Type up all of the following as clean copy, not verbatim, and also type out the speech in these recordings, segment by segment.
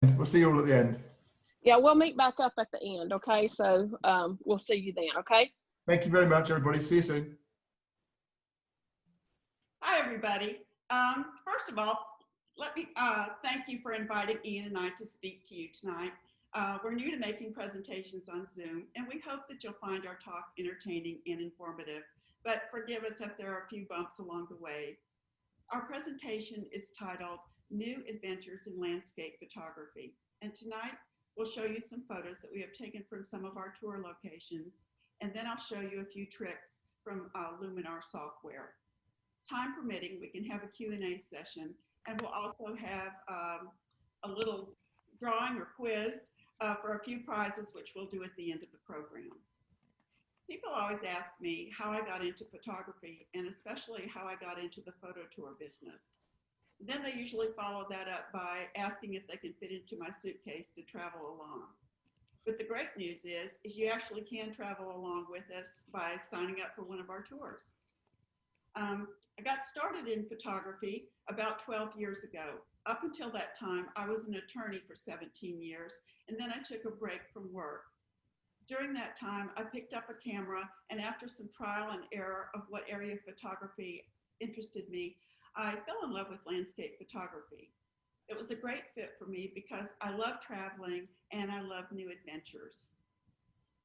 We'll see you all at the end. Yeah, we'll meet back up at the end, okay? So we'll see you then, okay? Thank you very much, everybody. See you soon. Hi, everybody. First of all, let me thank you for inviting Ian and I to speak to you tonight. We're new to making presentations on Zoom, and we hope that you'll find our talk entertaining and informative, but forgive us if there are a few bumps along the way. Our presentation is titled New Adventures in Landscape Photography, and tonight we'll show you some photos that we have taken from some of our tour locations, and then I'll show you a few tricks from Luminar software. Time permitting, we can have a Q&A session, and we'll also have a little drawing or quiz for a few prizes, which we'll do at the end of the program. People always ask me how I got into photography, and especially how I got into the photo tour business. Then they usually follow that up by asking if they can fit into my suitcase to travel along. But the great news is you actually can travel along with us by signing up for one of our tours. I got started in photography about 12 years ago. Up until that time, I was an attorney for 17 years, and then I took a break from work. During that time, I picked up a camera, and after some trial and error of what area of photography interested me, I fell in love with landscape photography. It was a great fit for me because I love traveling and I love new adventures.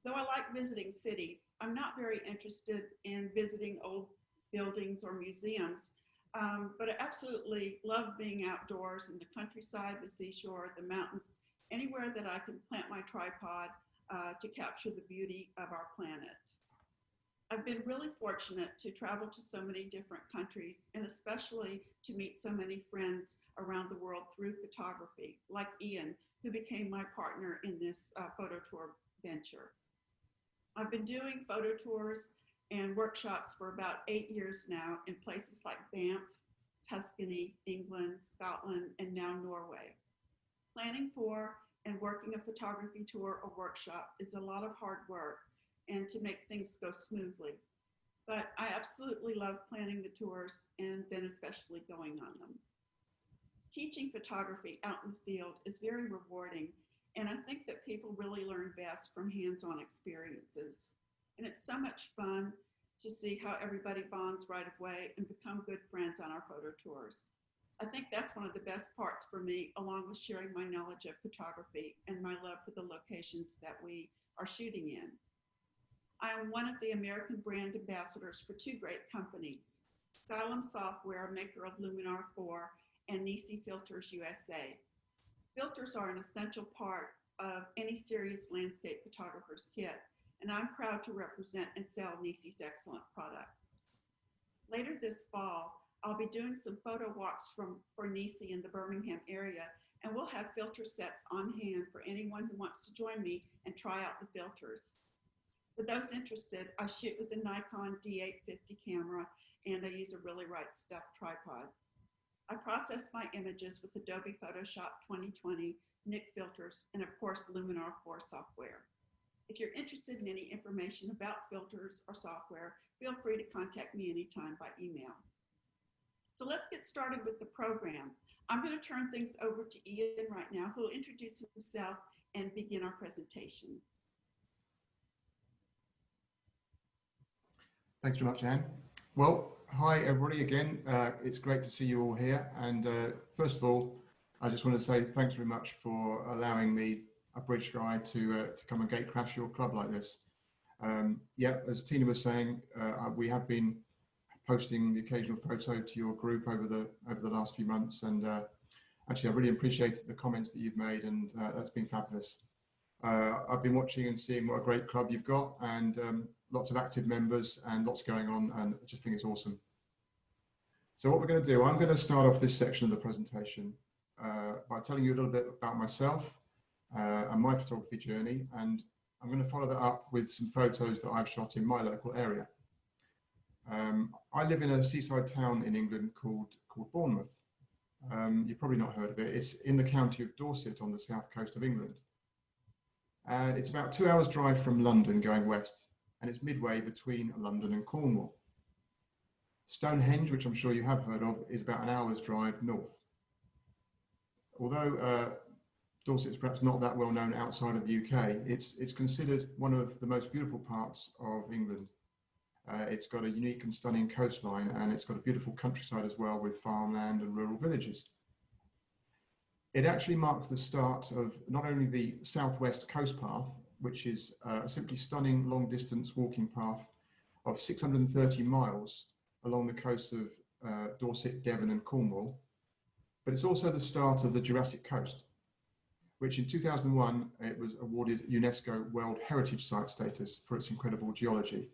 Though I like visiting cities, I'm not very interested in visiting old buildings or museums, but I absolutely love being outdoors in the countryside, the seashore, the mountains, anywhere that I can plant my tripod to capture the beauty of our planet. I've been really fortunate to travel to so many different countries, and especially to meet so many friends around the world through photography, like Ian, who became my partner in this photo tour venture. I've been doing photo tours and workshops for about 8 years now in places like Banff, Tuscany, England, Scotland, and now Norway. Planning for and working a photography tour or workshop is a lot of hard work and to make things go smoothly. But I absolutely love planning the tours and then especially going on them. Teaching photography out in the field is very rewarding, and I think that people really learn best from hands-on experiences. And it's so much fun to see how everybody bonds right away and become good friends on our photo tours. I think that's one of the best parts for me, along with sharing my knowledge of photography and my love for the locations that we are shooting in. I am one of the American brand ambassadors for two great companies, Skylum Software, maker of Luminar 4, and Nisi Filters USA. Filters are an essential part of any serious landscape photographer's kit, and I'm proud to represent and sell Nisi's excellent products. Later this fall, I'll be doing some photo walks for Nisi in the Birmingham area, and we'll have filter sets on hand for anyone who wants to join me and try out the filters. For those interested, I shoot with a Nikon D850 camera, and I use a Really Right Stuff tripod. I process my images with Adobe Photoshop 2020, Nik filters, and of course Luminar 4 software. If you're interested in any information about filters or software, feel free to contact me anytime by email. So let's get started with the program. I'm going to turn things over to Ian right now, who will introduce himself and begin our presentation. Thanks very much, Anne. Well, hi everybody again. It's great to see you all here. And first of all, I just want to say thanks very much for allowing me, a bridge guy, to come and gate crash your club like this. Yeah, as Tina was saying, we have been posting the occasional photo to your group over the last few months, and actually I really appreciated the comments that you've made, and that's been fabulous. I've been watching and seeing what a great club you've got, and lots of active members and lots going on, and I just think it's awesome. So what we're going to do, I'm going to start off this section of the presentation by telling you a little bit about myself and my photography journey, and I'm going to follow that up with some photos that I've shot in my local area. I live in a seaside town in England called Bournemouth. You've probably not heard of it. It's in the county of Dorset on the south coast of England. And it's about 2 hours drive from London going west, and it's midway between London and Cornwall. Stonehenge, which I'm sure you have heard of, is about an hour's drive north. Although Dorset is perhaps not that well known outside of the UK. It's considered one of the most beautiful parts of England. It's got a unique and stunning coastline, and it's got a beautiful countryside as well, with farmland and rural villages. It actually marks the start of not only the Southwest Coast Path, which is a simply stunning long distance walking path of 630 miles along the coast of Dorset, Devon and Cornwall, but it's also the start of the Jurassic Coast, which in 2001, it was awarded UNESCO World Heritage Site status for its incredible geology,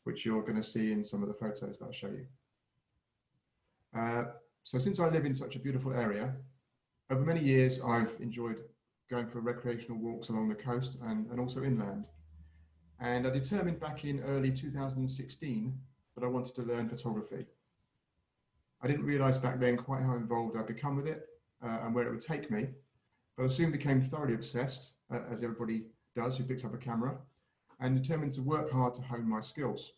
which you're going to see in some of the photos that I'll show you. So since I live in such a beautiful area, over many years, I've enjoyed going for recreational walks along the coast and also inland. And I determined back in early 2016 that I wanted to learn photography. I didn't realize back then quite how involved I'd become with it and where it would take me, but I soon became thoroughly obsessed, as everybody does who picks up a camera, and determined to work hard to hone my skills.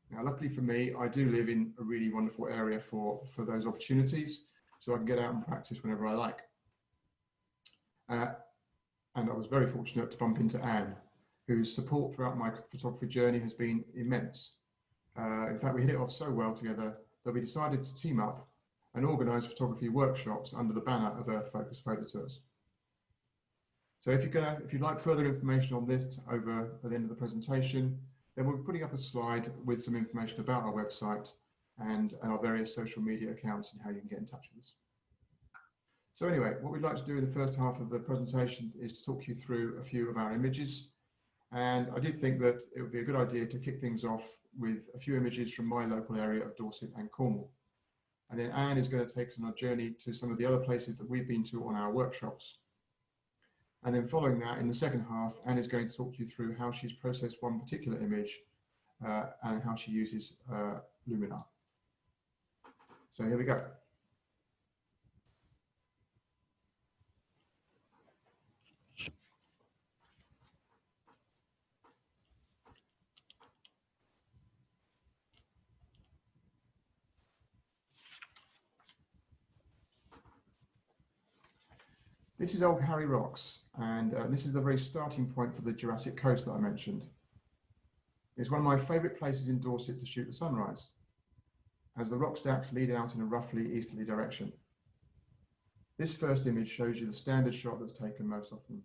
Now, luckily for me, I do live in a really wonderful area for those opportunities, so I can get out and practice whenever I like. And I was very fortunate to bump into Anne, whose support throughout my photography journey has been immense. In fact, we hit it off so well together that we decided to team up and organise photography workshops under the banner of Earth Focus Photo Tours. So if you'd like further information on this over at the end of the presentation, then we'll be putting up a slide with some information about our website and our various social media accounts and how you can get in touch with us. So anyway, what we'd like to do in the first half of the presentation is to talk you through a few of our images. And I did think that it would be a good idea to kick things off with a few images from my local area of Dorset and Cornwall. And then Anne is going to take us on a journey to some of the other places that we've been to on our workshops. And then following that, in the second half, Anne is going to talk you through how she's processed one particular image and how she uses Luminar. So here we go. This is Old Harry Rocks, and this is the very starting point for the Jurassic Coast that I mentioned. It's one of my favourite places in Dorset to shoot the sunrise, as the rock stacks lead out in a roughly easterly direction. This first image shows you the standard shot that's taken most often,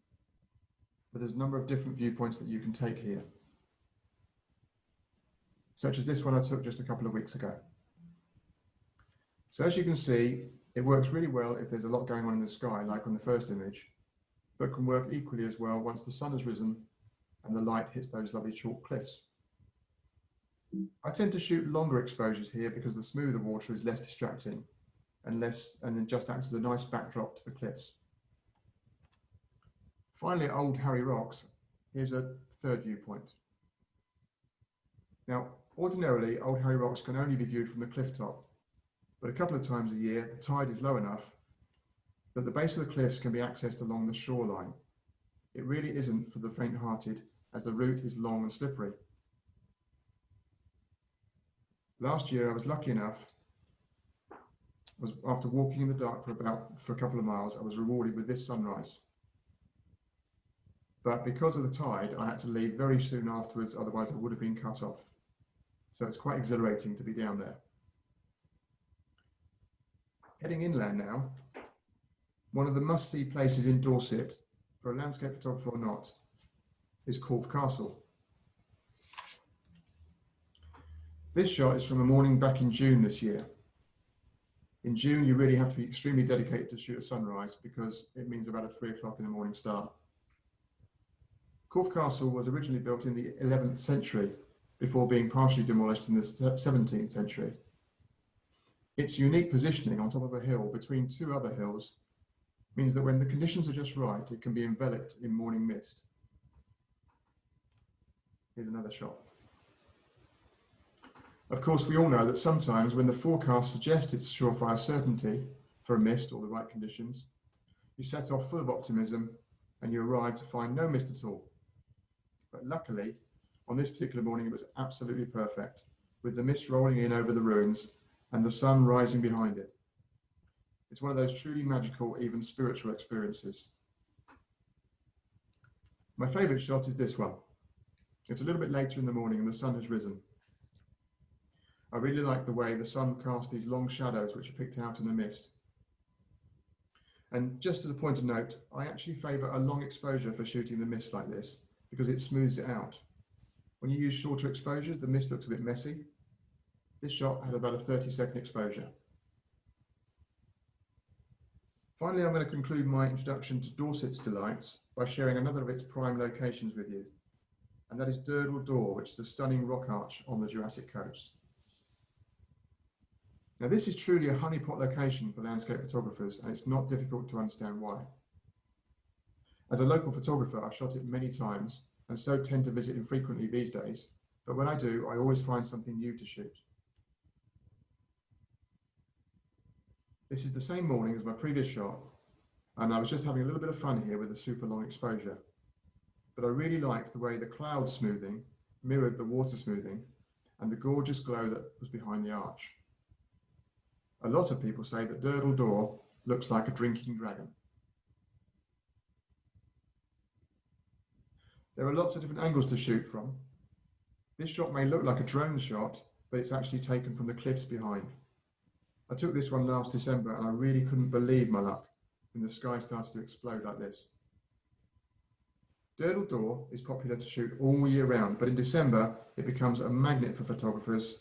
but there's a number of different viewpoints that you can take here, such as this one I took just a couple of weeks ago. So as you can see, it works really well if there's a lot going on in the sky, like on the first image, but can work equally as well once the sun has risen and the light hits those lovely chalk cliffs. I tend to shoot longer exposures here because the smoother water is less distracting and then just acts as a nice backdrop to the cliffs. Finally, at Old Harry Rocks, here's a third viewpoint. Now, ordinarily, Old Harry Rocks can only be viewed from the cliff top, but a couple of times a year, the tide is low enough that the base of the cliffs can be accessed along the shoreline. It really isn't for the faint-hearted, as the route is long and slippery. Last year, I was lucky enough, after walking in the dark for a couple of miles, I was rewarded with this sunrise. But because of the tide, I had to leave very soon afterwards, otherwise I would have been cut off. So it's quite exhilarating to be down there. Heading inland now, one of the must-see places in Dorset, for a landscape photographer or not, is Corfe Castle. This shot is from a morning back in June this year. In June, you really have to be extremely dedicated to shoot a sunrise because it means about a 3 o'clock in the morning start. Corfe Castle was originally built in the 11th century before being partially demolished in the 17th century. Its unique positioning on top of a hill between two other hills means that when the conditions are just right, it can be enveloped in morning mist. Here's another shot. Of course, we all know that sometimes when the forecast suggests its surefire certainty for a mist or the right conditions, you set off full of optimism and you arrive to find no mist at all. But luckily, on this particular morning, it was absolutely perfect, with the mist rolling in over the ruins and the sun rising behind it. It's one of those truly magical, even spiritual experiences, My favourite shot is this one. It's a little bit later in the morning and the sun has risen. I really like the way the sun casts these long shadows which are picked out in the mist. And just as a point of note, I actually favour a long exposure for shooting the mist like this because it smooths it out. When you use shorter exposures, the mist looks a bit messy. This shot had about a 30-second exposure. Finally, I'm going to conclude my introduction to Dorset's delights by sharing another of its prime locations with you, and that is Durdle Door, which is a stunning rock arch on the Jurassic coast. Now, this is truly a honeypot location for landscape photographers, and it's not difficult to understand why. As a local photographer, I've shot it many times, and so tend to visit infrequently these days, but when I do, I always find something new to shoot. This is the same morning as my previous shot, and I was just having a little bit of fun here with the super long exposure. But I really liked the way the cloud smoothing mirrored the water smoothing and the gorgeous glow that was behind the arch. A lot of people say that Durdle Door looks like a drinking dragon. There are lots of different angles to shoot from. This shot may look like a drone shot, but it's actually taken from the cliffs behind. I took this one last December and I really couldn't believe my luck when the sky started to explode like this. Durdle Door is popular to shoot all year round, but in December it becomes a magnet for photographers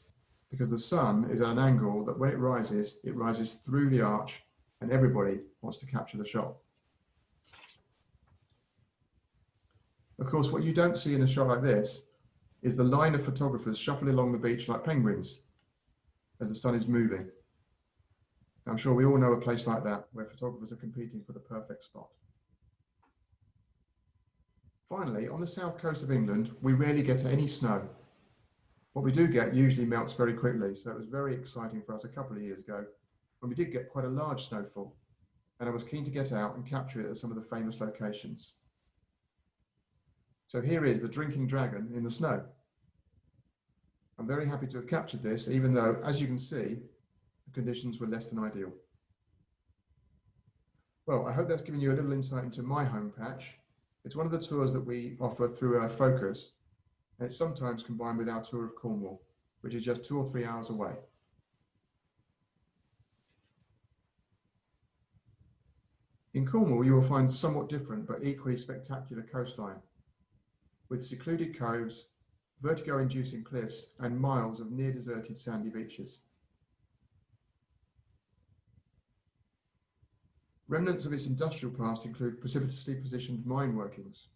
because the sun is at an angle that when it rises through the arch and everybody wants to capture the shot. Of course, what you don't see in a shot like this is the line of photographers shuffling along the beach like penguins as the sun is moving. I'm sure we all know a place like that where photographers are competing for the perfect spot. Finally, on the south coast of England, we rarely get any snow. What we do get usually melts very quickly, so it was very exciting for us a couple of years ago when we did get quite a large snowfall, and I was keen to get out and capture it at some of the famous locations. So here is the drinking dragon in the snow. I'm very happy to have captured this, even though, as you can see, the conditions were less than ideal. Well, I hope that's given you a little insight into my home patch. It's one of the tours that we offer through our Focus, and it's sometimes combined with our tour of Cornwall, which is just 2 or 3 hours away. In Cornwall, you will find a somewhat different but equally spectacular coastline, with secluded coves, vertigo-inducing cliffs, and miles of near-deserted sandy beaches. Remnants of its industrial past include precipitously positioned mine workings.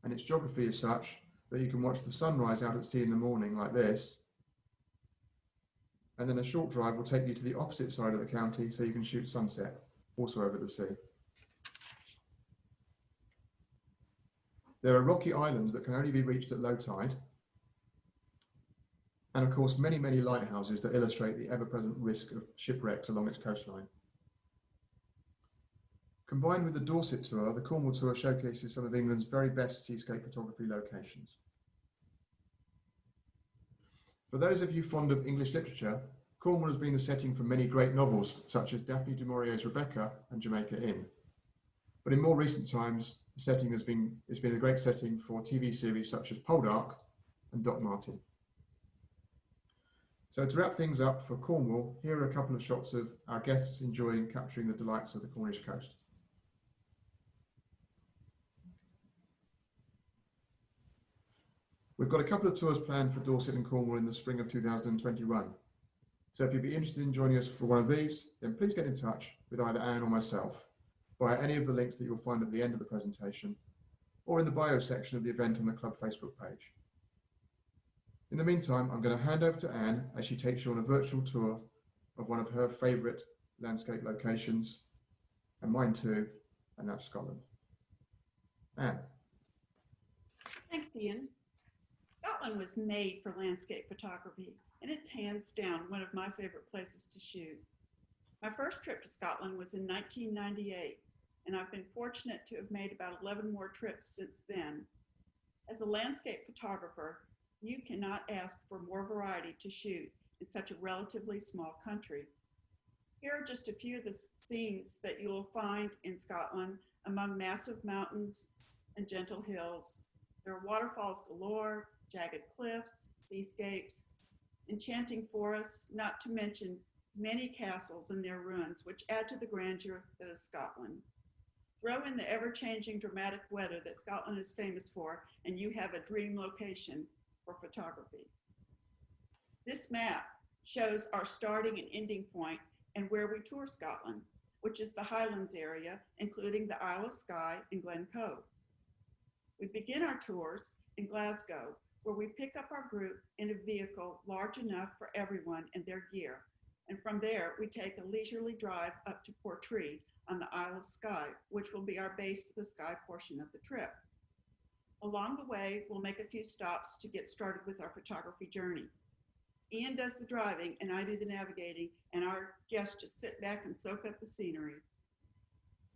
And its geography is such that you can watch the sunrise out at sea in the morning like this, and then a short drive will take you to the opposite side of the county so you can shoot sunset, also over the sea. There are rocky islands that can only be reached at low tide, and of course many, many lighthouses that illustrate the ever-present risk of shipwrecks along its coastline. Combined with the Dorset tour, the Cornwall tour showcases some of England's very best seascape photography locations. For those of you fond of English literature, Cornwall has been the setting for many great novels, such as Daphne du Maurier's Rebecca and Jamaica Inn. But in more recent times, the setting it's been a great setting for TV series such as Poldark and Doc Martin. So to wrap things up for Cornwall, here are a couple of shots of our guests enjoying capturing the delights of the Cornish coast. We've got a couple of tours planned for Dorset and Cornwall in the spring of 2021. So if you'd be interested in joining us for one of these, then please get in touch with either Anne or myself via any of the links that you'll find at the end of the presentation or in the bio section of the event on the club Facebook page. In the meantime, I'm going to hand over to Anne as she takes you on a virtual tour of one of her favourite landscape locations, and mine too, and that's Scotland. Anne. Thanks, Ian. Scotland was made for landscape photography, and it's hands down one of my favorite places to shoot. My first trip to Scotland was in 1998, and I've been fortunate to have made about 11 more trips since then. As a landscape photographer, you cannot ask for more variety to shoot in such a relatively small country. Here are just a few of the scenes that you will find in Scotland among massive mountains and gentle hills. There are waterfalls galore, jagged cliffs, seascapes, enchanting forests, not to mention many castles and their ruins, which add to the grandeur that is Scotland. Throw in the ever-changing dramatic weather that Scotland is famous for, and you have a dream location for photography. This map shows our starting and ending point and where we tour Scotland, which is the Highlands area, including the Isle of Skye and Glen Cove. We begin our tours in Glasgow, where we pick up our group in a vehicle large enough for everyone and their gear. And from there, we take a leisurely drive up to Portree on the Isle of Skye, which will be our base for the Skye portion of the trip. Along the way, we'll make a few stops to get started with our photography journey. Ian does the driving and I do the navigating, and our guests just sit back and soak up the scenery.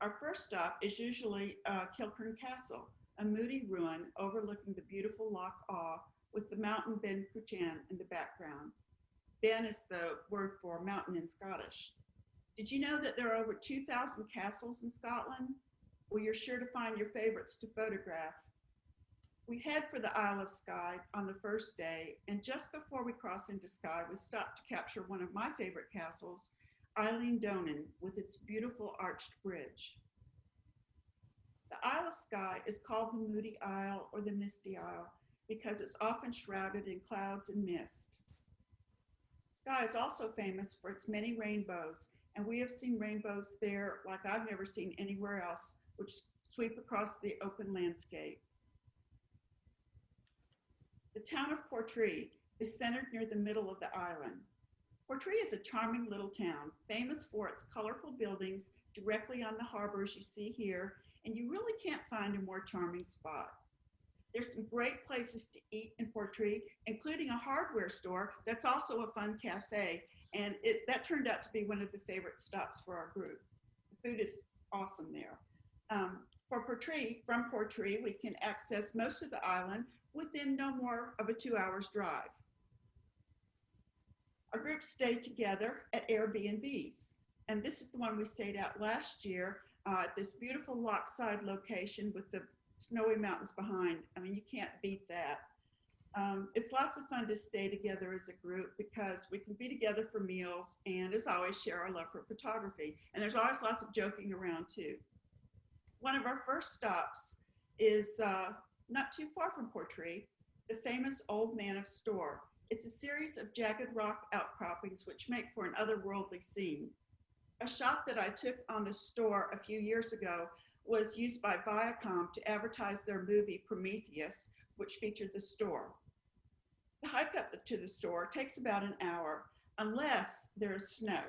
Our first stop is usually Kilkerran Castle, a moody ruin overlooking the beautiful Loch Awe with the mountain Ben Cruachan in the background. Ben is the word for mountain in Scottish. Did you know that there are over 2,000 castles in Scotland? Well, you're sure to find your favorites to photograph. We head for the Isle of Skye on the first day, and just before we cross into Skye, we stop to capture one of my favorite castles, Eilean Donan, with its beautiful arched bridge. The Isle of Skye is called the Moody Isle or the Misty Isle because it's often shrouded in clouds and mist. Skye is also famous for its many rainbows, and we have seen rainbows there like I've never seen anywhere else, which sweep across the open landscape. The town of Portree is centered near the middle of the island. Portree is a charming little town, famous for its colorful buildings directly on the harbor as you see here, and you really can't find a more charming spot. There's some great places to eat in Portree, including a hardware store that's also a fun cafe, and that turned out to be one of the favorite stops for our group. The food is awesome there. From Portree, we can access most of the island within no more of a 2 hours drive. Our group stayed together at Airbnbs, and this is the one we stayed at last year at this beautiful Lochside location with the snowy mountains behind. I mean, you can't beat that. It's lots of fun to stay together as a group because we can be together for meals and, as always, share our love for photography. And there's always lots of joking around too. One of our first stops is not too far from Portree, the famous Old Man of Storr. It's a series of jagged rock outcroppings which make for an otherworldly scene. A shot that I took on the Storr a few years ago was used by Viacom to advertise their movie Prometheus, which featured the Storr. The hike up to the Storr takes about an hour, unless there is snow.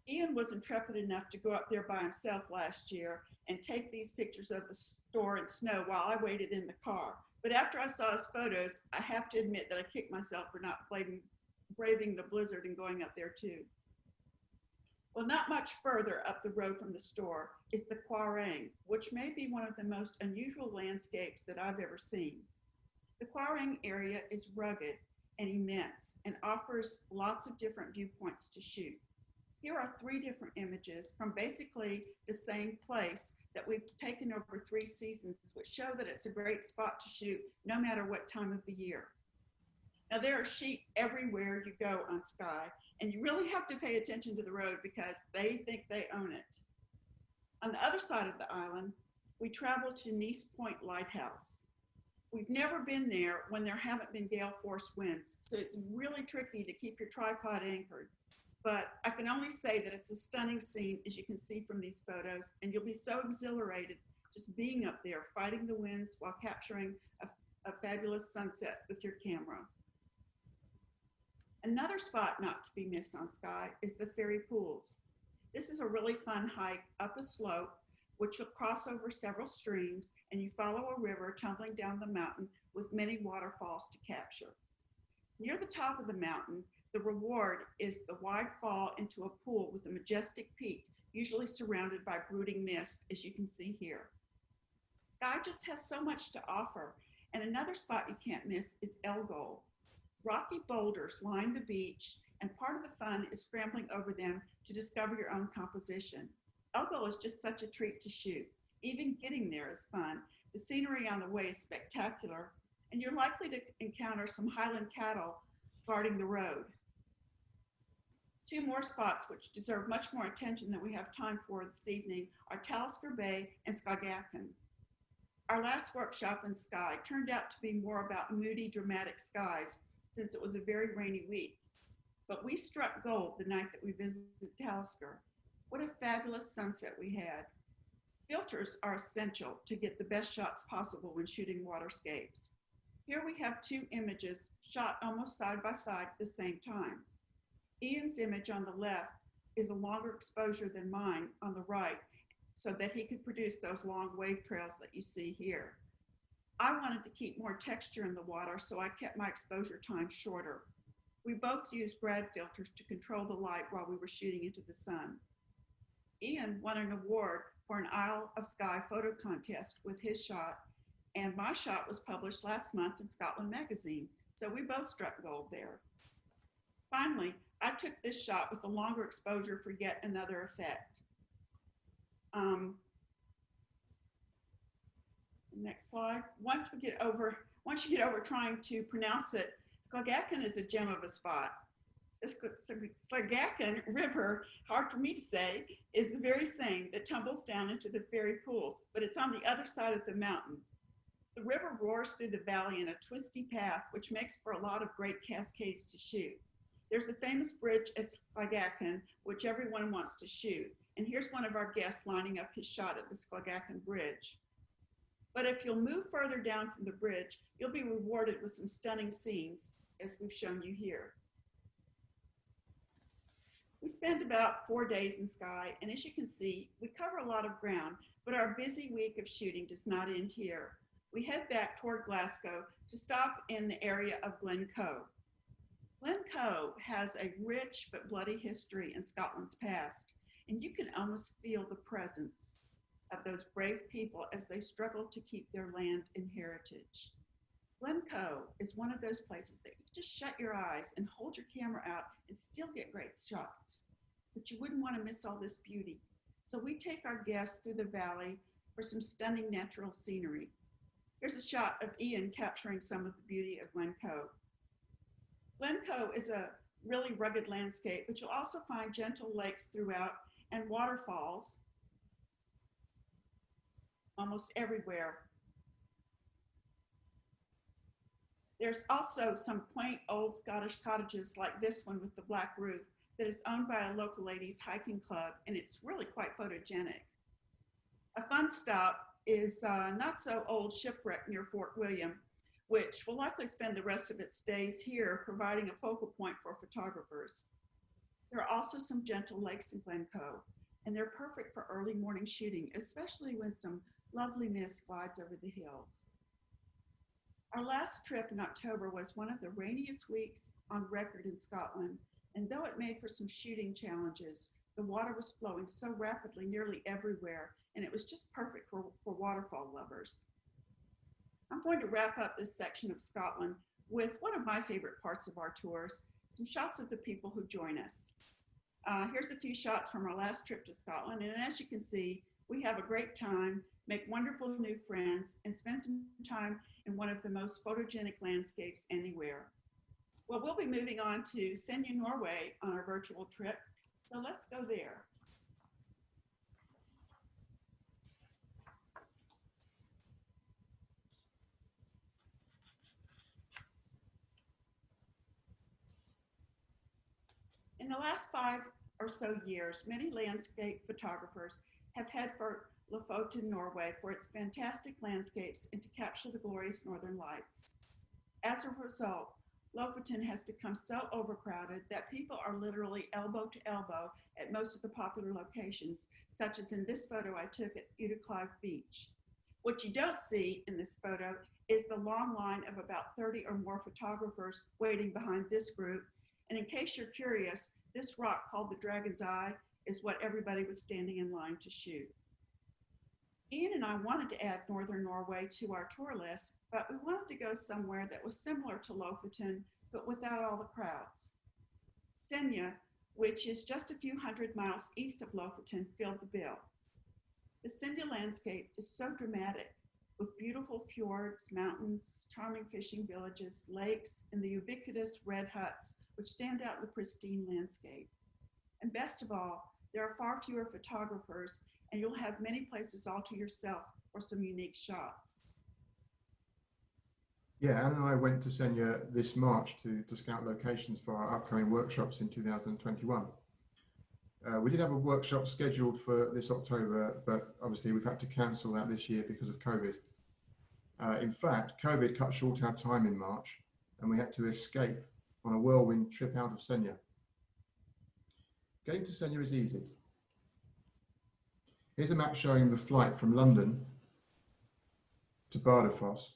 Ian was intrepid enough to go up there by himself last year and take these pictures of the Storr in snow while I waited in the car. But after I saw his photos, I have to admit that I kicked myself for not braving the blizzard and going up there too. Well, not much further up the road from the Storr is the Quarang, which may be one of the most unusual landscapes that I've ever seen. The Quarang area is rugged and immense and offers lots of different viewpoints to shoot. Here are 3 different images from basically the same place that we've taken over 3 seasons, which show that it's a great spot to shoot no matter what time of the year. Now, there are sheep everywhere you go on Skye, and you really have to pay attention to the road because they think they own it. On the other side of the island, we travel to Nice Point Lighthouse. We've never been there when there haven't been gale force winds, so it's really tricky to keep your tripod anchored. But I can only say that it's a stunning scene, as you can see from these photos, and you'll be so exhilarated just being up there, fighting the winds while capturing a fabulous sunset with your camera. Another spot not to be missed on Skye is the Fairy Pools. This is a really fun hike up a slope, which will cross over several streams, and you follow a river tumbling down the mountain with many waterfalls to capture. Near the top of the mountain, the reward is the wide fall into a pool with a majestic peak, usually surrounded by brooding mist, as you can see here. Skye just has so much to offer, and another spot you can't miss is Elgol. Rocky boulders line the beach, and part of the fun is scrambling over them to discover your own composition. Elbow is just such a treat to shoot. Even getting there is fun. The scenery on the way is spectacular, and you're likely to encounter some Highland cattle guarding the road. Two more spots which deserve much more attention than we have time for this evening are Talisker Bay and Skagakan. Our last workshop in Skye turned out to be more about moody, dramatic skies since it was a very rainy week. But we struck gold the night that we visited Talisker. What a fabulous sunset we had. Filters are essential to get the best shots possible when shooting waterscapes. Here we have two images shot almost side by side at the same time. Ian's image on the left is a longer exposure than mine on the right, so that he could produce those long wave trails that you see here. I wanted to keep more texture in the water, so I kept my exposure time shorter. We both used grad filters to control the light while we were shooting into the sun. Ian won an award for an Isle of Skye photo contest with his shot, and my shot was published last month in Scotland Magazine, so we both struck gold there. Finally, I took this shot with a longer exposure for yet another effect. Next slide. Once you get over trying to pronounce it, Skagakan is a gem of a spot. The Skagakan River, hard for me to say, is the very same that tumbles down into the fairy pools, but it's on the other side of the mountain. The river roars through the valley in a twisty path, which makes for a lot of great cascades to shoot. There's a famous bridge at Skagakan, which everyone wants to shoot. And here's one of our guests lining up his shot at the Skagakan Bridge. But if you'll move further down from the bridge, you'll be rewarded with some stunning scenes, as we've shown you here. We spent about 4 days in Skye, and as you can see, we cover a lot of ground, but our busy week of shooting does not end here. We head back toward Glasgow to stop in the area of Glencoe. Glencoe has a rich but bloody history in Scotland's past, and you can almost feel the presence of those brave people as they struggle to keep their land and heritage. Glencoe is one of those places that you just shut your eyes and hold your camera out and still get great shots, but you wouldn't want to miss all this beauty. So we take our guests through the valley for some stunning natural scenery. Here's a shot of Ian capturing some of the beauty of Glencoe. Glencoe is a really rugged landscape, but you'll also find gentle lakes throughout and waterfalls almost everywhere. There's also some quaint old Scottish cottages like this one with the black roof that is owned by a local ladies hiking club, and it's really quite photogenic. A fun stop is not so old shipwreck near Fort William, which will likely spend the rest of its days here, providing a focal point for photographers. There are also some gentle lakes in Glencoe, and they're perfect for early morning shooting, especially when some lovely mist glides over the hills. Our last trip in October was one of the rainiest weeks on record in Scotland, and though it made for some shooting challenges, the water was flowing so rapidly nearly everywhere, and it was just perfect for waterfall lovers. I'm going to wrap up this section of Scotland with one of my favorite parts of our tours, some shots of the people who join us. Here's a few shots from our last trip to Scotland, and as you can see, we have a great time, make wonderful new friends, and spend some time in one of the most photogenic landscapes anywhere. Well, we'll be moving on to Senja, Norway on our virtual trip, so let's go there. In the last 5 or so years, many landscape photographers have headed for Lofoten, Norway for its fantastic landscapes and to capture the glorious northern lights. As a result, Lofoten has become so overcrowded that people are literally elbow to elbow at most of the popular locations, such as in this photo I took at Udaclive Beach. What you don't see in this photo is the long line of about 30 or more photographers waiting behind this group. And in case you're curious, this rock called the Dragon's Eye is what everybody was standing in line to shoot. Ian and I wanted to add Northern Norway to our tour list, but we wanted to go somewhere that was similar to Lofoten, but without all the crowds. Senja, which is just a few hundred miles east of Lofoten, filled the bill. The Senja landscape is so dramatic, with beautiful fjords, mountains, charming fishing villages, lakes, and the ubiquitous red huts, which stand out in the pristine landscape. And best of all, there are far fewer photographers, and you'll have many places all to yourself for some unique shots. Yeah, Anne and I went to Senja this March to scout locations for our upcoming workshops in 2021. We did have a workshop scheduled for this October, but obviously we've had to cancel that this year because of COVID. In fact, COVID cut short our time in March, and we had to escape on a whirlwind trip out of Senja. Getting to Senja is easy. Here's a map showing the flight from London to Bardufoss,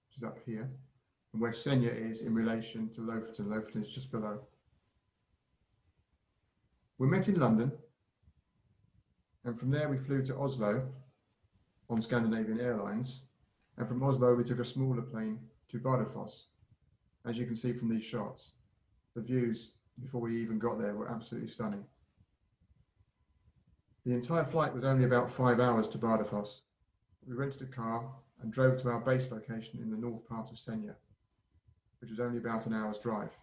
which is up here, and where Senja is in relation to Lofoten. Lofoten is just below. We met in London, and from there we flew to Oslo on Scandinavian Airlines, and from Oslo we took a smaller plane to Bardufoss. As you can see from these shots, the views before we even got there were absolutely stunning. The entire flight was only about 5 hours to Bardufoss. We rented a car and drove to our base location in the north part of Senja, which was only about an hour's drive.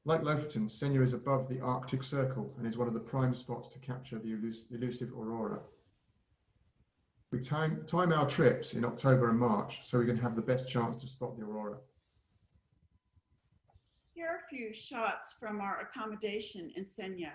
Like Lofoten, Senja is above the Arctic Circle and is one of the prime spots to capture the elusive aurora. We time our trips in October and March so we can have the best chance to spot the aurora. Here are a few shots from our accommodation in Senja.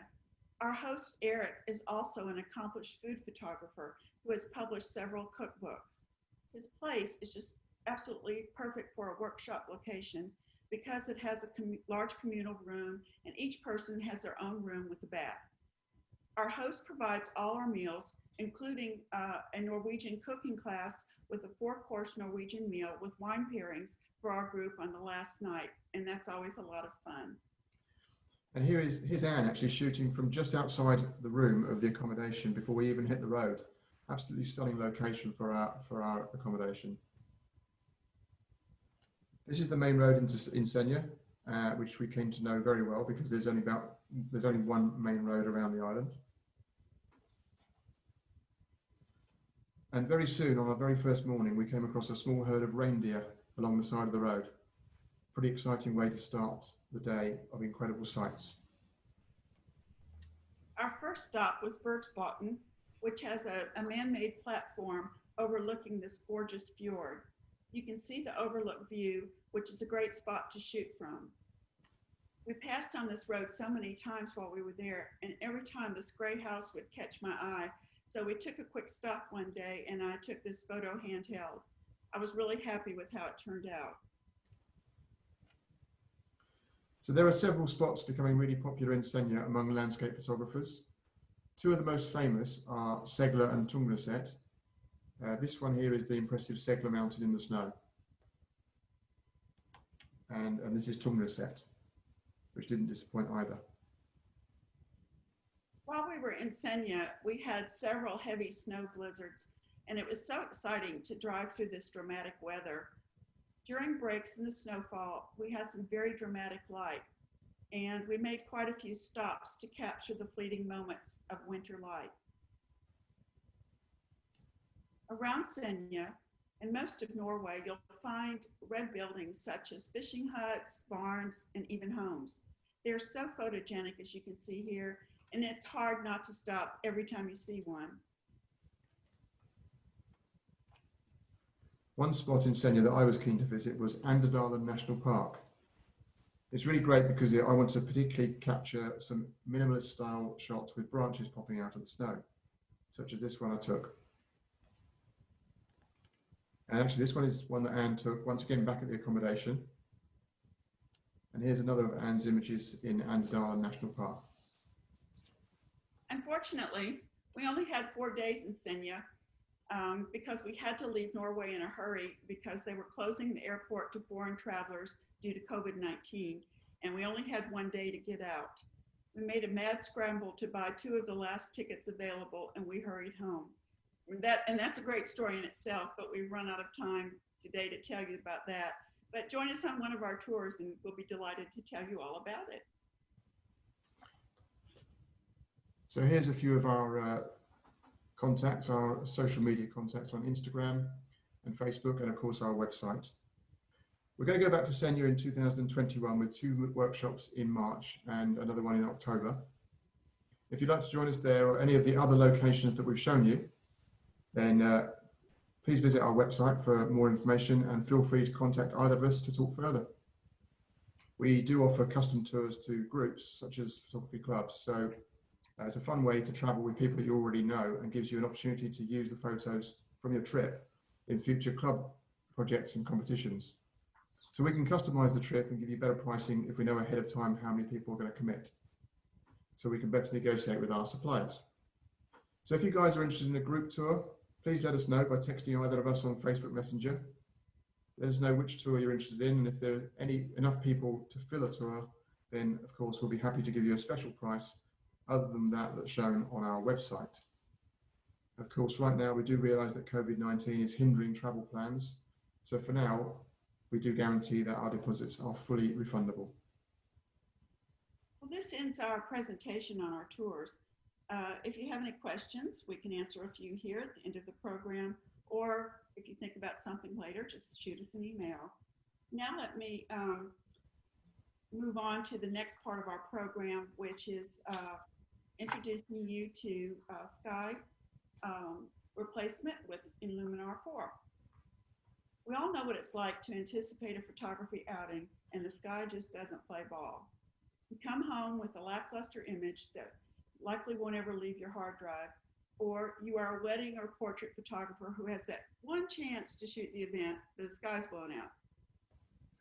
Our host, Eric, is also an accomplished food photographer who has published several cookbooks. His place is just absolutely perfect for a workshop location because it has a large communal room and each person has their own room with a bath. Our host provides all our meals, including a Norwegian cooking class with a 4-course Norwegian meal with wine pairings for our group on the last night, and that's always a lot of fun. And here's Anne actually shooting from just outside the room of the accommodation before we even hit the road. Absolutely stunning location for our accommodation. This is the main road in Senja, which we came to know very well because there's only one main road around the island. And very soon, on our very first morning, we came across a small herd of reindeer along the side of the road. Pretty exciting way to start the day of incredible sights. Our first stop was Bergsbotn, which has a man-made platform overlooking this gorgeous fjord. You can see the overlook view, which is a great spot to shoot from. We passed on this road so many times while we were there, and every time this gray house would catch my eye. So we took a quick stop one day and I took this photo handheld. I was really happy with how it turned out. So there are several spots becoming really popular in Senja among landscape photographers. Two of the most famous are Segla and Tungnaset. This one here is the impressive Segla mountain in the snow. And this is Tungnaset, which didn't disappoint either. While we were in Senja, we had several heavy snow blizzards, and it was so exciting to drive through this dramatic weather. During breaks in the snowfall, we had some very dramatic light, and we made quite a few stops to capture the fleeting moments of winter light. Around Senja, and most of Norway, you'll find red buildings such as fishing huts, barns, and even homes. They're so photogenic, as you can see here, and it's hard not to stop every time you see one. One spot in Senja that I was keen to visit was Anderdalen National Park. It's really great because I want to particularly capture some minimalist style shots with branches popping out of the snow, such as this one I took. And actually this one is one that Anne took once again back at the accommodation. And here's another of Anne's images in Anderdalen National Park. Unfortunately, we only had 4 days in Senja because we had to leave Norway in a hurry because they were closing the airport to foreign travelers due to COVID-19, and we only had 1 day to get out. We made a mad scramble to buy 2 of the last tickets available, and we hurried home. And that's a great story in itself, but we've run out of time today to tell you about that. But join us on one of our tours and we'll be delighted to tell you all about it. So here's a few of our contacts, our social media contacts on Instagram and Facebook, and of course our website. We're going to go back to Senya in 2021 with 2 workshops in March and another one in October. If you'd like to join us there or any of the other locations that we've shown you, then please visit our website for more information and feel free to contact either of us to talk further. We do offer custom tours to groups such as photography clubs, so it's a fun way to travel with people that you already know and gives you an opportunity to use the photos from your trip in future club projects and competitions. So we can customize the trip and give you better pricing if we know ahead of time how many people are going to commit, so we can better negotiate with our suppliers. So if you guys are interested in a group tour, please let us know by texting either of us on Facebook Messenger. Let us know which tour you're interested in, and if there are enough people to fill a tour, then of course we'll be happy to give you a special price other than that that's shown on our website. Of course, right now we do realize that COVID-19 is hindering travel plans. So for now, we do guarantee that our deposits are fully refundable. Well, this ends our presentation on our tours. If you have any questions, we can answer a few here at the end of the program, or if you think about something later, just shoot us an email. Now let me move on to the next part of our program, which is introducing you to sky replacement with Luminar 4. We all know what it's like to anticipate a photography outing and the sky just doesn't play ball. You come home with a lackluster image that likely won't ever leave your hard drive, or you are a wedding or portrait photographer who has that one chance to shoot the event, but the sky's blown out.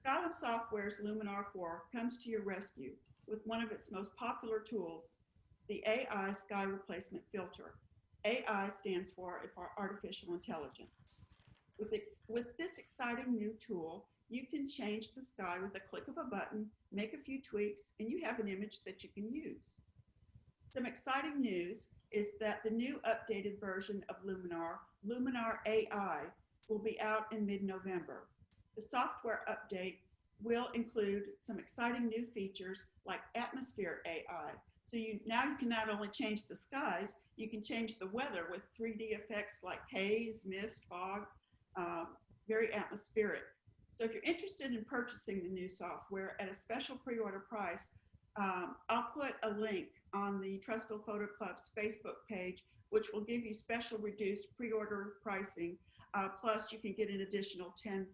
Skylab Software's Luminar 4 comes to your rescue with one of its most popular tools, the AI Sky Replacement Filter. AI stands for Artificial Intelligence. With this exciting new tool, you can change the sky with a click of a button, make a few tweaks, and you have an image that you can use. Some exciting news is that the new updated version of Luminar, Luminar AI, will be out in mid-November. The software update will include some exciting new features like atmosphere AI. So now you can not only change the skies, you can change the weather with 3D effects like haze, mist, fog, very atmospheric. So if you're interested in purchasing the new software at a special pre-order price, I'll put a link on the Trussville Photo Club's Facebook page, which will give you special reduced pre-order pricing. Plus you can get an additional $10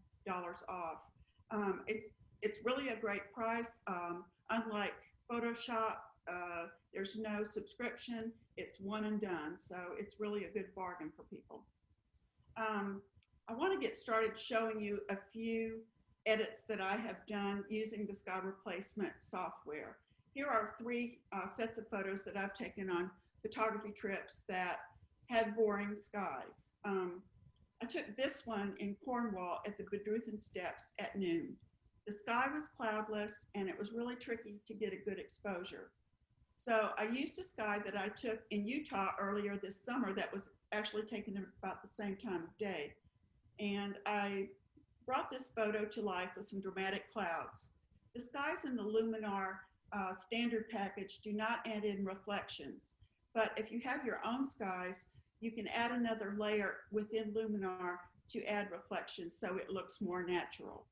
off. It's really a great price. Unlike Photoshop, there's no subscription. It's one and done. So it's really a good bargain for people. I want to get started showing you a few edits that I have done using the sky replacement software. Here are 3 sets of photos that I've taken on photography trips that had boring skies. I took this one in Cornwall at the Bedruthen Steps at noon. The sky was cloudless and it was really tricky to get a good exposure. So I used a sky that I took in Utah earlier this summer that was actually taken at about the same time of day. And I brought this photo to life with some dramatic clouds. The skies in the Luminar standard package do not add in reflections, but if you have your own skies, you can add another layer within Luminar to add reflections so it looks more natural.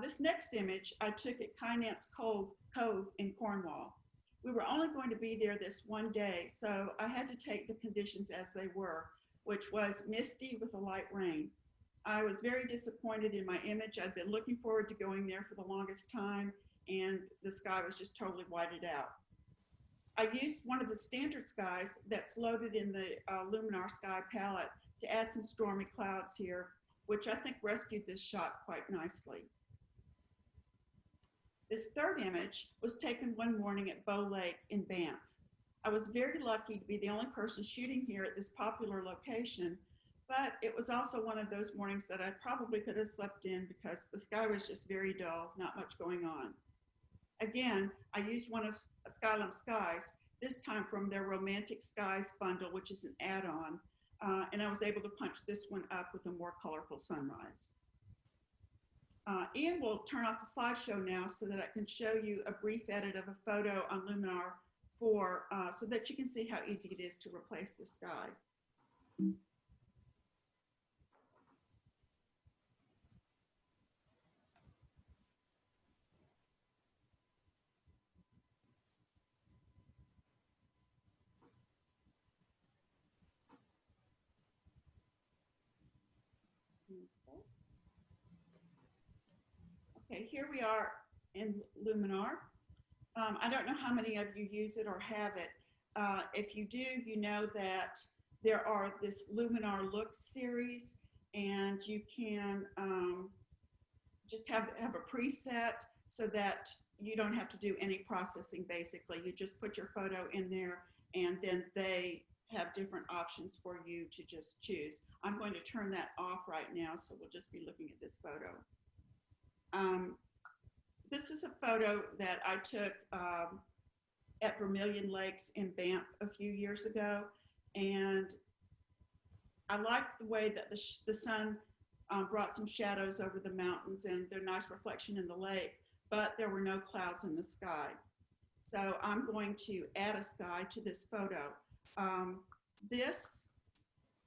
This next image I took at Kynance Cove in Cornwall. We were only going to be there this one day, so I had to take the conditions as they were, which was misty with a light rain. I was very disappointed in my image. I'd been looking forward to going there for the longest time, and the sky was just totally whited out. I used one of the standard skies that's loaded in the Luminar Sky palette to add some stormy clouds here, which I think rescued this shot quite nicely. This third image was taken one morning at Bow Lake in Banff. I was very lucky to be the only person shooting here at this popular location, but it was also one of those mornings that I probably could have slept in because the sky was just very dull, not much going on. Again, I used one of Skylab Skies, this time from their Romantic Skies bundle, which is an add-on, and I was able to punch this one up with a more colorful sunrise. Ian will turn off the slideshow now so that I can show you a brief edit of a photo on Luminar 4 so that you can see how easy it is to replace the sky. Okay, here we are in Luminar. I don't know how many of you use it or have it. If you do, you know that there are this Luminar Look series, and you can just have a preset so that you don't have to do any processing. Basically, you just put your photo in there, and then they have different options for you to just choose. I'm going to turn that off right now, so we'll just be looking at this photo. This is a photo that I took at Vermilion Lakes in Banff a few years ago, and I liked the way that the sun brought some shadows over the mountains and their nice reflection in the lake, but there were no clouds in the sky. So I'm going to add a sky to this photo. This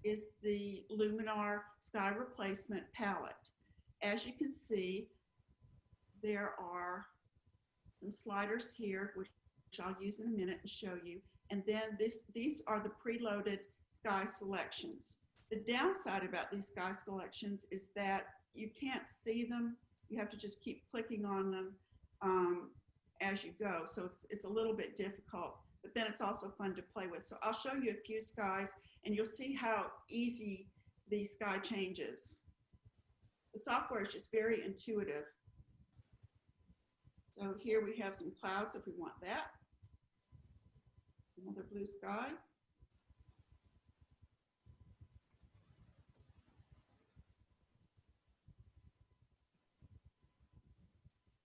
is the Luminar Sky Replacement palette. As you can see, there are some sliders here, which I'll use in a minute and show you. And then these are the preloaded sky selections. The downside about these sky selections is that you can't see them. You have to just keep clicking on them as you go. So it's a little bit difficult, but then it's also fun to play with. So I'll show you a few skies and you'll see how easy the sky changes. The software is just very intuitive. So here we have some clouds if we want that. Another blue sky.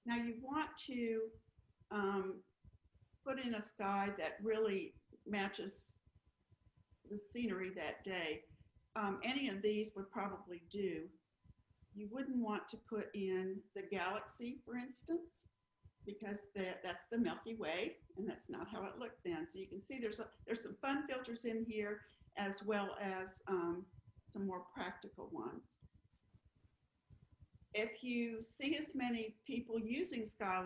Now you want to put in a sky that really matches the scenery that day. Any of these would probably do. You wouldn't want to put in the galaxy, for instance, because that's the Milky Way, and that's not how it looked then. So you can see there's some fun filters in here, as well as some more practical ones. If you see as many people using sky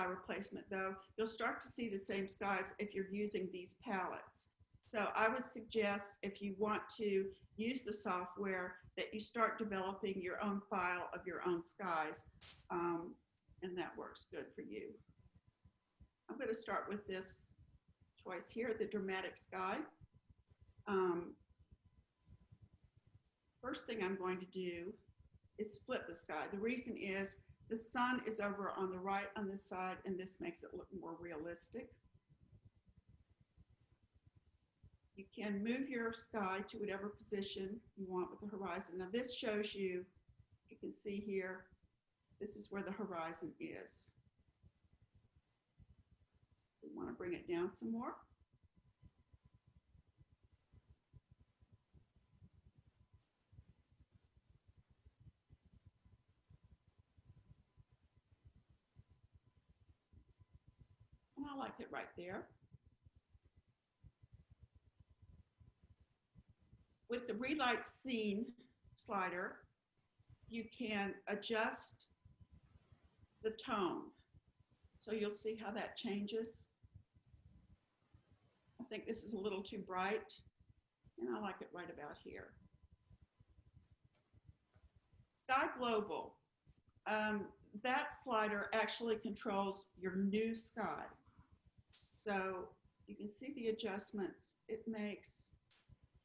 replacement, though, you'll start to see the same skies if you're using these palettes. So I would suggest, if you want to use the software, that you start developing your own file of your own skies, and that works good for you. I'm going to start with this choice here, the dramatic sky. First thing I'm going to do is flip the sky. The reason is the sun is over on the right on this side, and this makes it look more realistic. You can move your sky to whatever position you want with the horizon. Now this shows you, you can see here, this is where the horizon is. We want to bring it down some more. And I like it right there. With the Relight Scene slider, you can adjust the tone. So you'll see how that changes. I think this is a little too bright, and I like it right about here. Sky Global, that slider actually controls your new sky. So you can see the adjustments it makes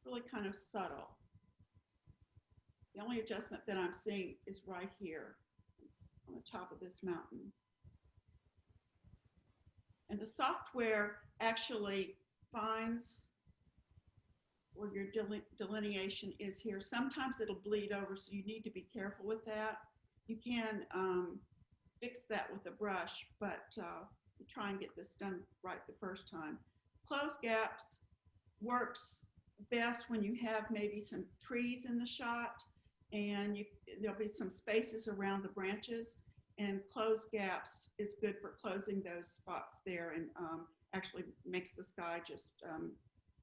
really kind of subtle. The only adjustment that I'm seeing is right here on the top of this mountain. And the software actually finds where your delineation is here. Sometimes it'll bleed over, so you need to be careful with that. You can fix that with a brush, but try and get this done right the first time. Close gaps works best when you have maybe some trees in the shot, and there'll be some spaces around the branches, and closed gaps is good for closing those spots there, and actually makes the sky just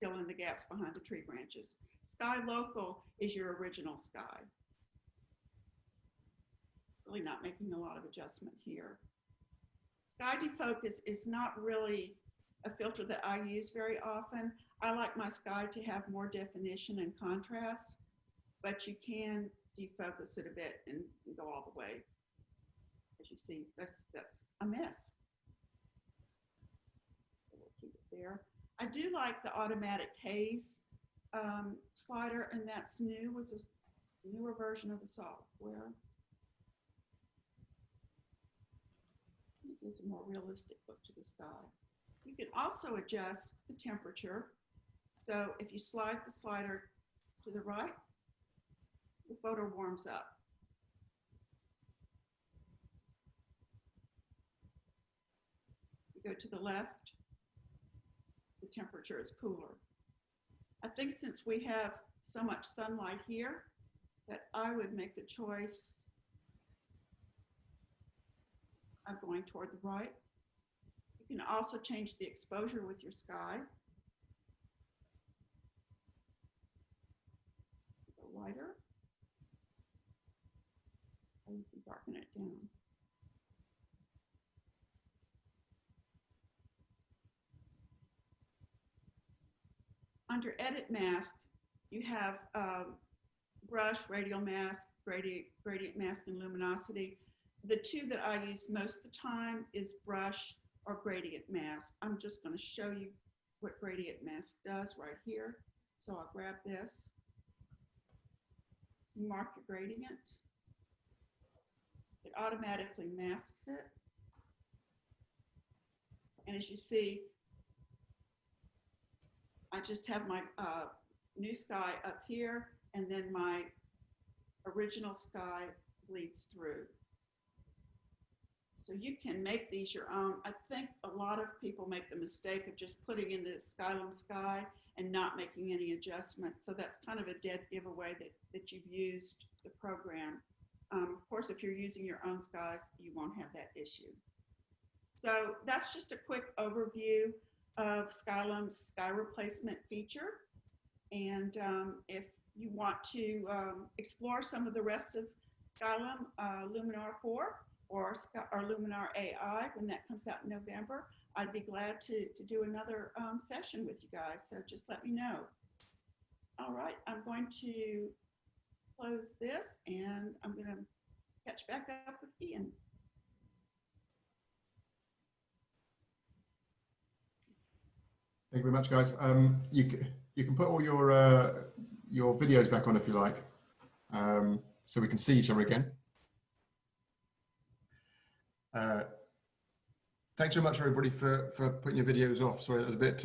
fill in the gaps behind the tree branches. Sky local is your original sky. Really not making a lot of adjustment here. Sky defocus is not really a filter that I use very often. I like my sky to have more definition and contrast, but you can defocus it a bit and go all the way. As you see, that's a mess. So we'll keep it there. I do like the automatic haze slider, and that's new with this newer version of the software. It gives a more realistic look to the sky. You can also adjust the temperature. So if you slide the slider to the right, the photo warms up. You go to the left, the temperature is cooler. I think since we have so much sunlight here, that I would make the choice of going toward the right. You can also change the exposure with your sky. Go lighter. Or you can darken it down. Under Edit Mask, you have brush, radial mask, gradient mask, and luminosity. The two that I use most of the time is brush or gradient mask. I'm just going to show you what gradient mask does right here. So I'll grab this. You mark your gradient. It automatically masks it. And as you see, I just have my new sky up here, and then my original sky bleeds through. So you can make these your own. I think a lot of people make the mistake of just putting in the Skylum sky and not making any adjustments. So that's kind of a dead giveaway that you've used the program. Of course, if you're using your own skies, you won't have that issue. So that's just a quick overview of Skylum's sky replacement feature. And if you want to explore some of the rest of Skylum, Luminar 4, or Luminar AI, when that comes out in November, I'd be glad to do another session with you guys. So just let me know. All right, I'm going to close this, and I'm going to catch back up with Ian. Thank you very much, guys. You can put all your videos back on if you like, so we can see each other again. Thanks very much, everybody, for putting your videos off. Sorry, that was a bit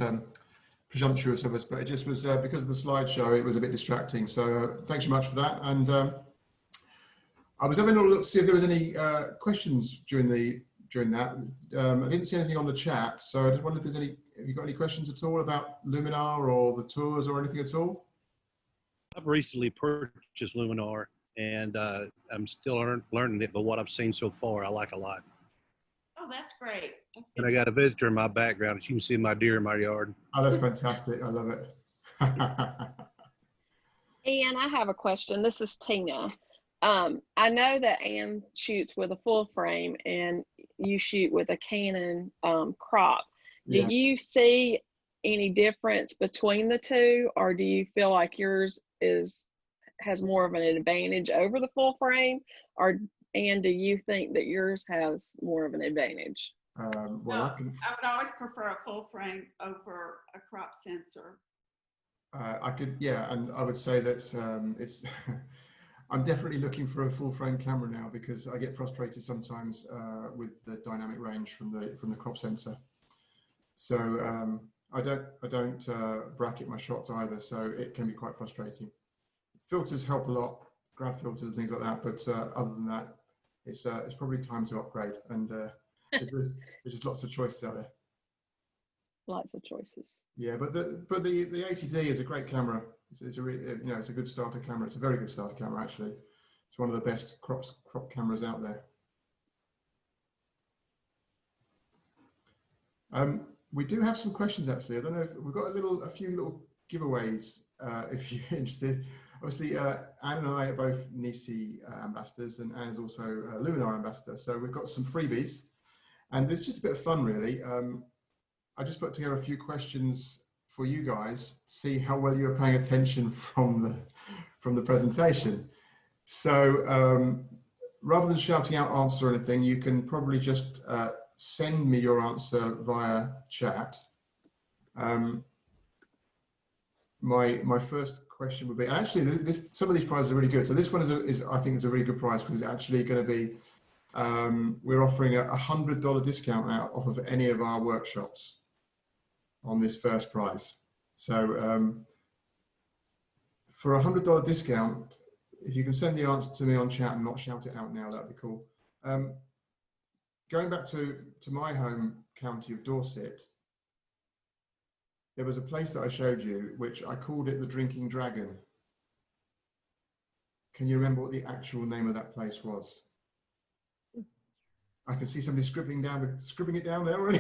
presumptuous of us, but it just was because of the slideshow, it was a bit distracting. So thanks very much for that. And I was having a look to see if there was any questions during that. I didn't see anything on the chat, so I just wondered if there's any. Have you got any questions at all about Luminar or the tours or anything at all? I've recently purchased Luminar, and I'm still learning it, but what I've seen so far, I like a lot. Oh, that's great. That's good. And I got a visitor in my background. As you can see my deer in my yard. Oh, that's fantastic. I love it. Ann, I have a question. This is Tina. I know that Ann shoots with a full frame and you shoot with a Canon crop. Yeah. Do you see any difference between the two, or do you feel like yours has more of an advantage over the full frame, and do you think that yours has more of an advantage? Well, no, I would always prefer a full frame over a crop sensor. Yeah, and I would say that it's. I'm definitely looking for a full frame camera now because I get frustrated sometimes with the dynamic range from the crop sensor. So I don't bracket my shots either, so it can be quite frustrating. Filters help a lot, grab filters and things like that, but other than that, it's probably time to upgrade, and there's just lots of choices out there. Lots of choices. Yeah, but the 80D is a great camera. It's a really, it's a good starter camera. It's a very good starter camera actually. It's one of the best crop cameras out there. We do have some questions actually. I don't know if we've got a few little giveaways if you're interested. Obviously, Anne and I are both Nisi ambassadors, and Anne is also a Luminar ambassador. So we've got some freebies, and it's just a bit of fun, really. I just put together a few questions for you guys to see how well you're paying attention from the presentation. So rather than shouting out answer or anything, you can probably just send me your answer via chat. My first question would be, and actually some of these prizes are really good. So this one is I think is a really good prize because it's actually going to be, we're offering a $100 discount out off of any of our workshops on this first prize. So for a $100 discount, if you can send the answer to me on chat and not shout it out now, that'd be cool. Going back to my home county of Dorset, there was a place that I showed you, which I called it the Drinking Dragon. Can you remember what the actual name of that place was? I can see somebody scribbling it down there already.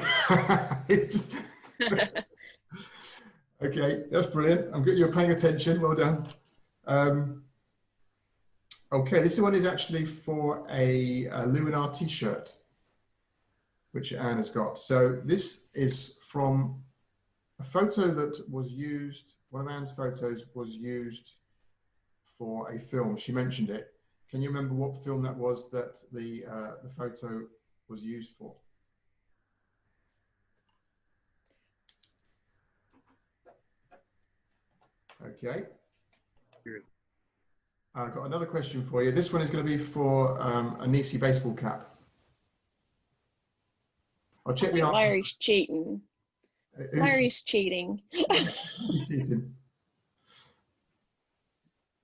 Okay, that's brilliant. I'm good. You're paying attention. Well done. Okay, this one is actually for a Luminar t-shirt, which Anne has got. So this is from a photo that was used, one of Anne's photos was used for a film. She mentioned it. Can you remember what film that was that the photo was used for? Okay. I've got another question for you. This one is going to be for a Nisi baseball cap. I'll check the answer. Larry's cheating. Larry's cheating. Who's cheating?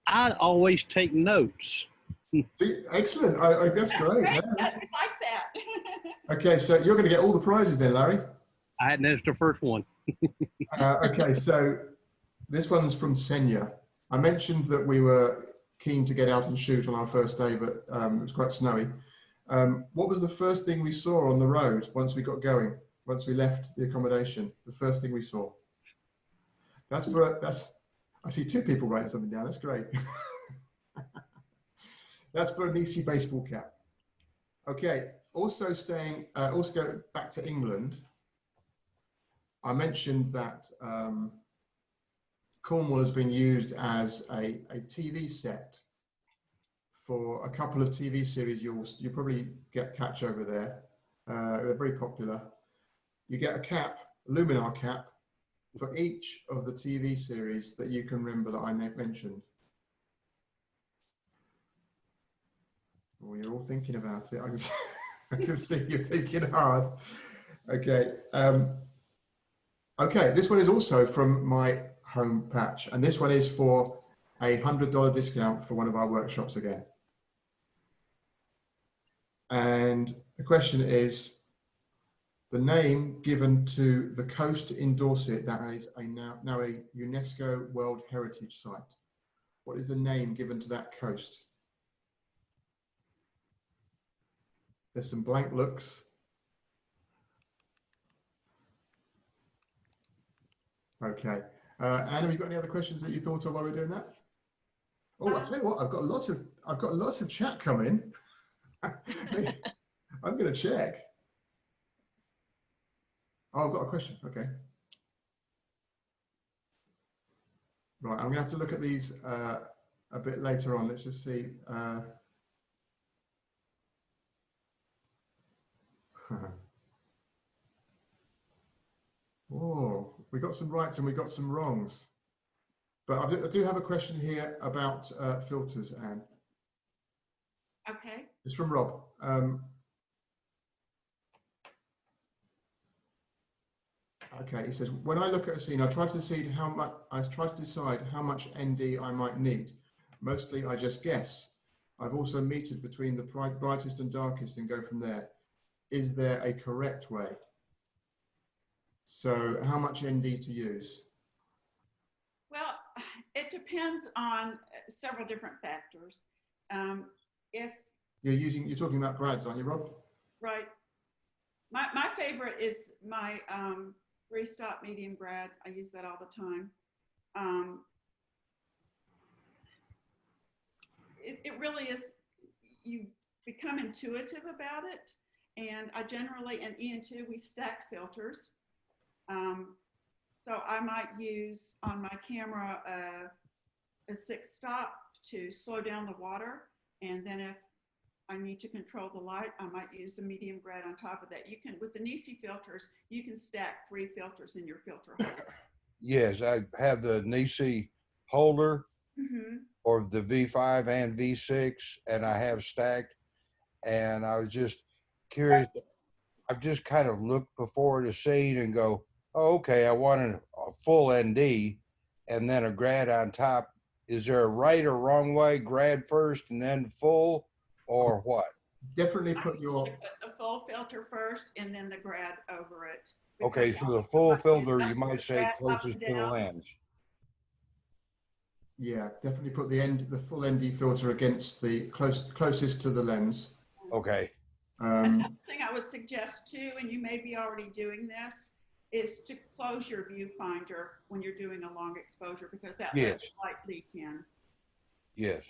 I'd always take notes. Excellent. That's great. Great. Yeah, We like that. okay, so you're going to get all the prizes then, Larry. I hadn't asked the first one. Okay, so this one's from Senya. I mentioned that we were keen to get out and shoot on our first day, but it was quite snowy. What was the first thing we saw on the road once we got going? Once we left the accommodation, the first thing we saw? I see two people writing something down. That's great. That's for a Nisi baseball cap. Okay. Also go back to England. I mentioned that Cornwall has been used as a TV set for a couple of TV series. You'll probably catch over there. They're very popular. You get a cap, a Luminar cap, for each of the TV series that you can remember that I mentioned. Oh, you're all thinking about it. I can see you're thinking hard. Okay. Okay, this one is also from my home patch, and this one is for a $100 discount for one of our workshops again. And the question is, the name given to the coast in Dorset that is now a UNESCO World Heritage Site. What is the name given to that coast? There's some blank looks. Okay. Anne, have you got any other questions that you thought of while we were doing that? Oh, I'll tell you what, I've got lots of chat coming. I'm going to check. Oh, I've got a question. Okay. Right, I'm going to have to look at these a bit later on. Let's just see. Oh, we got some rights and we got some wrongs. But I do have a question here about filters, Anne. Okay. It's from Rob. Okay, he says, when I look at a scene, I try to decide how much ND I might need. Mostly I just guess. I've also metered between the brightest and darkest and go from there. Is there a correct way? So how much ND to use? Well, it depends on several different factors. If You're talking about grads, aren't you, Rob? right, my favorite is my three-stop medium grad. I use that all the time. It really is, you become intuitive about it. And I generally, and Ian too, we stack filters. So I might use on my camera a 6-stop to slow down the water. And then if I need to control the light, I might use a medium grad on top of that. You can, with the Nisi filters, you can stack 3 filters in your filter holder. Yes, I have the Nisi holder or the V5 and V6, and I have stacked. And I was just curious. I've just kind of looked before the scene and go, oh, okay, I wanted a full ND and then a grad on top. Is there a right or wrong way? Grad first and then full, or what? Definitely put your. Put the full filter first and then the grad over it. Okay, so the full filter, you might say closest to the lens. Yeah, definitely put the full ND filter against the closest to the lens. Okay. Another thing I would suggest too, and you may be already doing this, is to close your viewfinder when you're doing a long exposure, because that lets light leak in. Yes.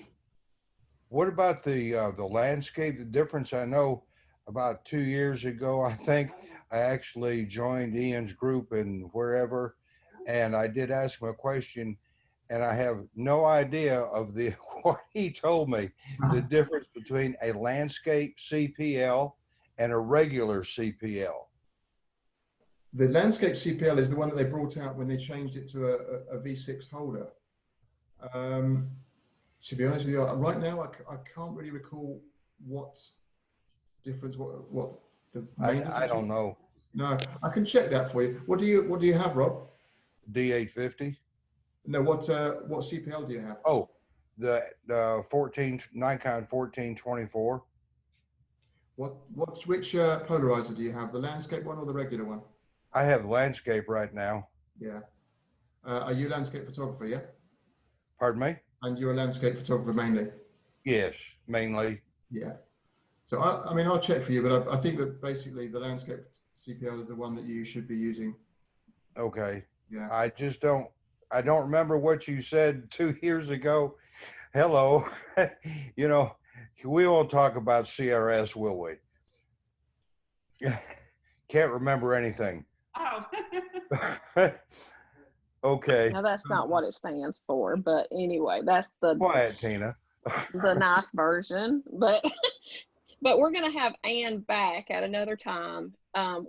What about the landscape? The difference, I know about 2 years ago, I think I actually joined Ian's group and wherever, and I did ask him a question, and I have no idea of what he told me, the difference between a landscape CPL and a regular CPL. The landscape CPL is the one that they brought out when they changed it to a V6 holder. To be honest with you, right now I can't really recall what difference. What the main difference I don't know. No, I can check that for you. What do you have, Rob? D850. No, what CPL do you have? Oh, the Nikon 1424. Which polarizer do you have? The landscape one or the regular one? I have landscape right now. Yeah. Are you a landscape photographer? Yeah. Pardon me? And you're a landscape photographer mainly? Yes, mainly. Yeah. So I mean, I'll check for you, but I think that basically the landscape CPL is the one that you should be using. Okay. Yeah. I don't remember what you said 2 years ago. Hello. You know, we won't talk about CRS, will we? Can't remember anything. Oh. Okay. Now that's not what it stands for, but anyway, that's the Quiet, Tina. the nice version. But we're gonna have Ann back at another time.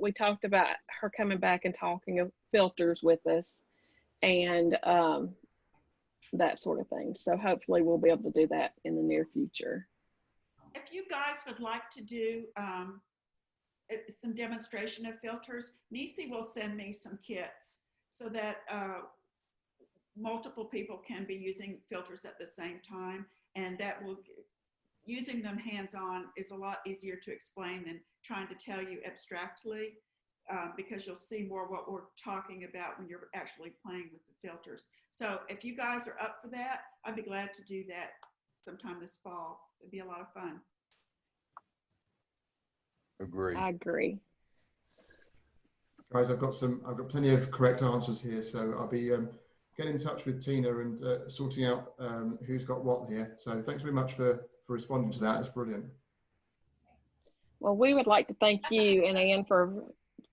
We talked about her coming back and talking of filters with us and that sort of thing. So hopefully we'll be able to do that in the near future. If you guys would like to do some demonstration of filters, Nisi will send me some kits so that multiple people can be using filters at the same time, and that will, using them hands-on is a lot easier to explain than trying to tell you abstractly, because you'll see more what we're talking about when you're actually playing with the filters. So if you guys are up for that, I'd be glad to do that sometime this fall. It'd be a lot of fun. Agree. I agree. Guys, I've got plenty of correct answers here, so I'll be getting in touch with Tina and sorting out who's got what here. So thanks very much for responding to that. That's brilliant. Well, we would like to thank you and Ann for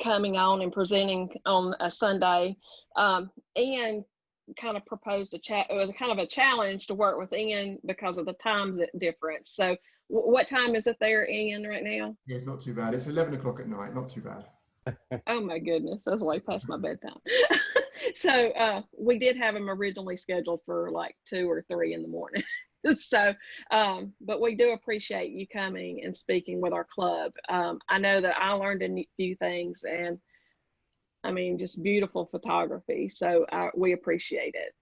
coming on and presenting on a Sunday. Ann kind of proposed it was kind of a challenge to work with Ann because of the times difference. So what time is it there, Ann, right now? Yeah, it's not too bad. It's 11 o'clock at night, not too bad. Oh my goodness, that's way past my bedtime. So we did have them originally scheduled for like 2 or 3 in the morning. So, but we do appreciate you coming and speaking with our club. I know that I learned a few things, and I mean, just beautiful photography. So we appreciate it.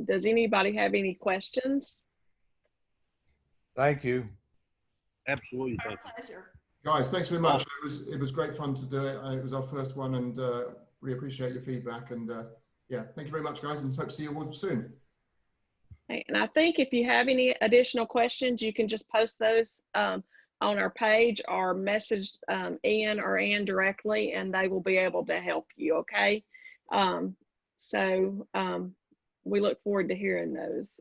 Does anybody have any questions? Thank you. Absolutely. Our Thank you. pleasure. Guys, thanks very much. It was great fun to do it. It was our first one, and really appreciate your feedback. And yeah, thank you very much, guys, and hope to see you all soon. And I think if you have any additional questions, you can just post those on our page or message Ian or Ann directly, and they will be able to help you, okay? We look forward to hearing those.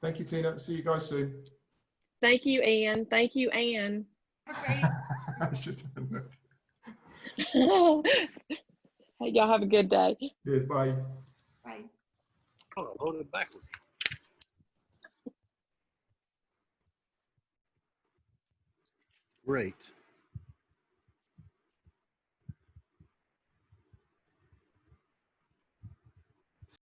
Thank you, Tina. See you guys soon. Thank you, Ian. Thank you, Ann. Okay. It's just, Hey, y'all have a good day. cheers, bye. Bye. Oh, I loaded backwards. Great.